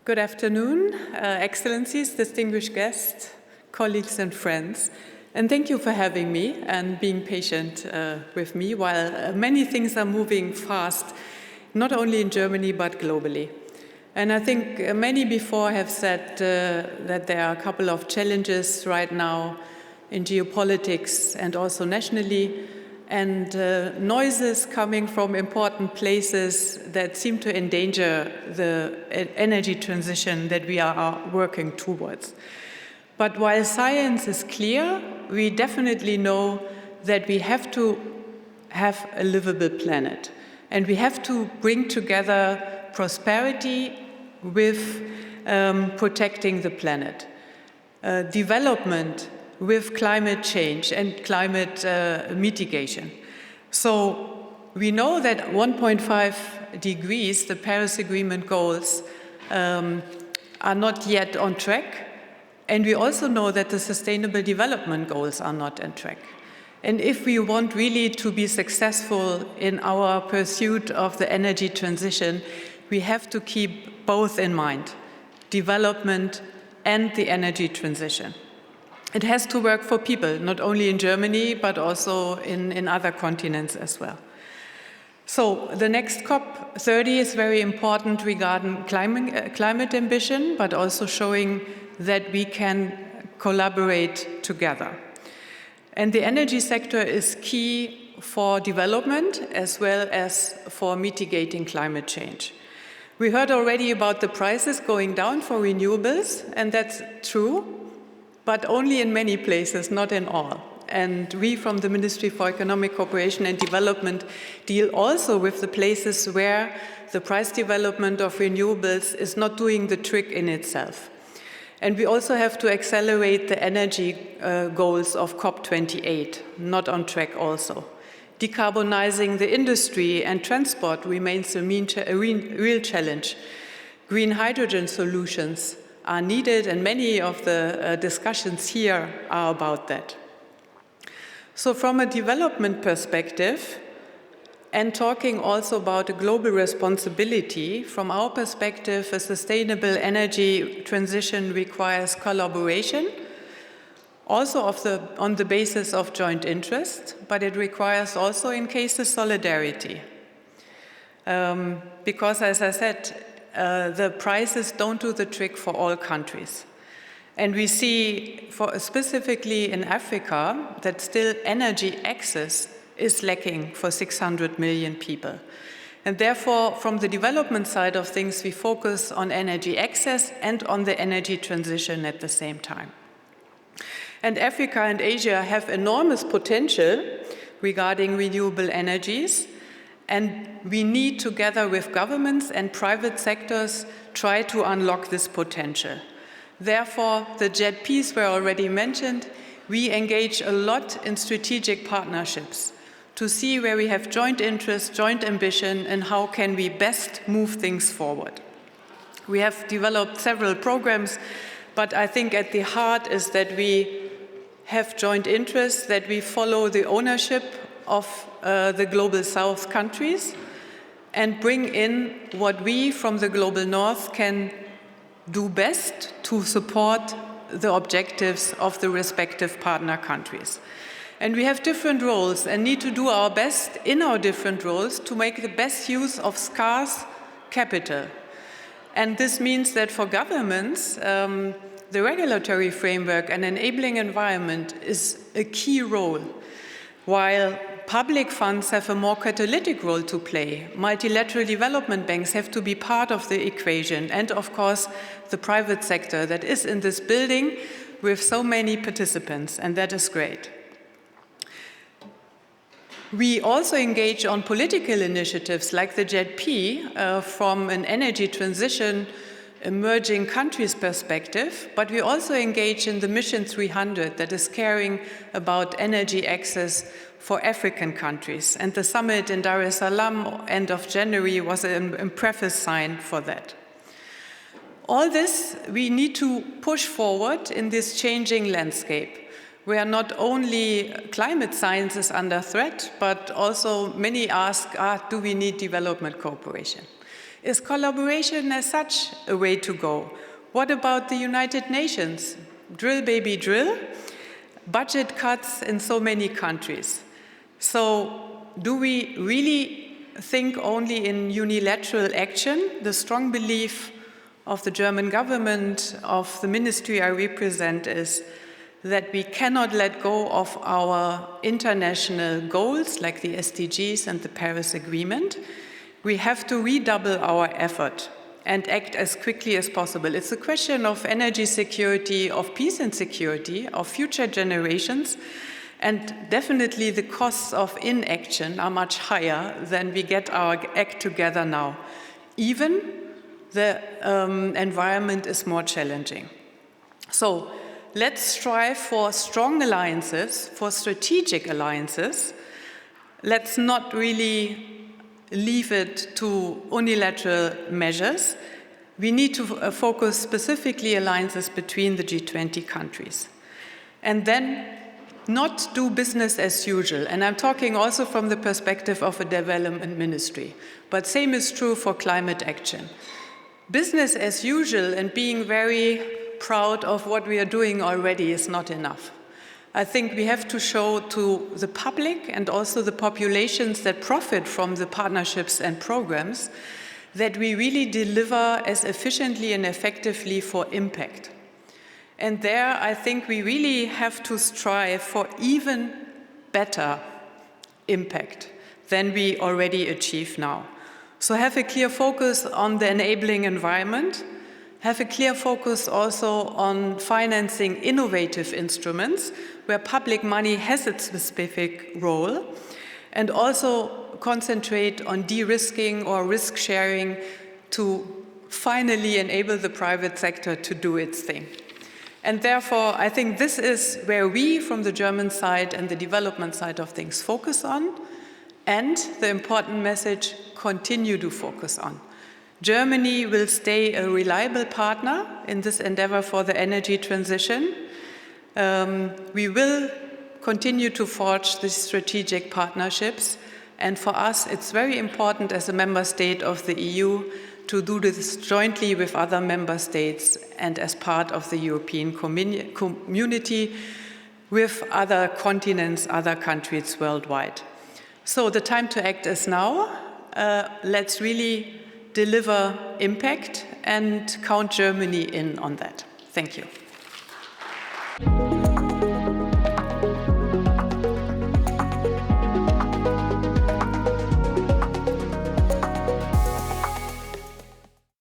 Good afternoon, Excellencies, distinguished guests, colleagues and friends. And thank you for having me and being patient with me while many things are moving fast, not only in Germany but globally. And I think many before have said that there are a couple of challenges right now in geopolitics and also nationally, and noises coming from important places that seem to endanger the energy transition that we are working towards. But while science is clear, we definitely know that we have to have a livable planet, and we have to bring together prosperity with protecting the planet, development with climate change and climate mitigation. So we know that 1.5 degrees, the Paris Agreement goals, are not yet on track. And we also know that the Sustainable Development Goals are not on track. And if we want really to be successful in our pursuit of the energy transition, we have to keep both in mind, development and the energy transition. It has to work for people, not only in Germany, but also in other continents as well. So the next COP30 is very important regarding climate ambition, but also showing that we can collaborate together. And the energy sector is key for development as well as for mitigating climate change. We heard already about the prices going down for renewables, and that's true, but only in many places, not in all. And we from the Ministry for Economic Cooperation and Development deal also with the places where the price development of renewables is not doing the trick in itself. And we also have to accelerate the energy goals of COP28, not on track also. Decarbonizing the industry and transport remains a real challenge. Green hydrogen solutions are needed, and many of the discussions here are about that. So from a development perspective, and talking also about a global responsibility, from our perspective, a sustainable energy transition requires collaboration, also on the basis of joint interest, but it requires also in cases solidarity. Because as I said, the prices don't do the trick for all countries. And we see, specifically in Africa, that still energy access is lacking for 600 million people. And therefore, from the development side of things, we focus on energy access and on the energy transition at the same time. And Africa and Asia have enormous potential regarding renewable energies, and we need, together with governments and private sectors, try to unlock this potential. Therefore, the JETPs were already mentioned. We engage a lot in strategic partnerships to see where we have joint interest, joint ambition, and how can we best move things forward. We have developed several programs, but I think at the heart is that we have joint interests, that we follow the ownership of the Global South countries and bring in what we from the Global North can do best to support the objectives of the respective partner countries. And we have different roles and need to do our best in our different roles to make the best use of scarce capital. And this means that for governments, the regulatory framework and enabling environment is a key role, while public funds have a more catalytic role to play. Multilateral development banks have to be part of the equation, and of course, the private sector that is in this building with so many participants, and that is great. We also engage on political initiatives like the JETP from an energy transition emerging countries perspective, but we also engage in the Mission 300 that is caring about energy access for African countries. And the summit in Dar es Salaam, end of January, was an impressive sign for that. All this we need to push forward in this changing landscape, where not only climate science is under threat, but also many ask, do we need development cooperation? Is collaboration as such a way to go? What about the United Nations? Drill, baby, drill. Budget cuts in so many countries. So do we really think only in unilateral action? The strong belief of the German government, of the ministry I represent, is that we cannot let go of our international goals like the SDGs and the Paris Agreement. We have to redouble our effort and act as quickly as possible. It's a question of energy security, of peace and security, of future generations, and definitely the costs of inaction are much higher than we get our act together now. Even the environment is more challenging. So let's strive for strong alliances, for strategic alliances. Let's not really leave it to unilateral measures. We need to focus specifically alliances between the G20 countries. And then not do business as usual. And I'm talking also from the perspective of a development ministry. But same is true for climate action. Business as usual and being very proud of what we are doing already is not enough. I think we have to show to the public and also the populations that profit from the partnerships and programs that we really deliver as efficiently and effectively for impact. And there, I think we really have to strive for even better impact than we already achieve now. So have a clear focus on the enabling environment, have a clear focus also on financing innovative instruments where public money has its specific role, and also concentrate on de-risking or risk sharing to finally enable the private sector to do its thing. And therefore, I think this is where we, from the German side and the development side of things, focus on, and the important message, continue to focus on. Germany will stay a reliable partner in this endeavor for the energy transition. We will continue to forge these strategic partnerships, and for us it's very important as a member state of the EU to do this jointly with other member states and as part of the European community with other continents, other countries worldwide. So the time to act is now. Let's really deliver impact and count Germany in on that. Thank you.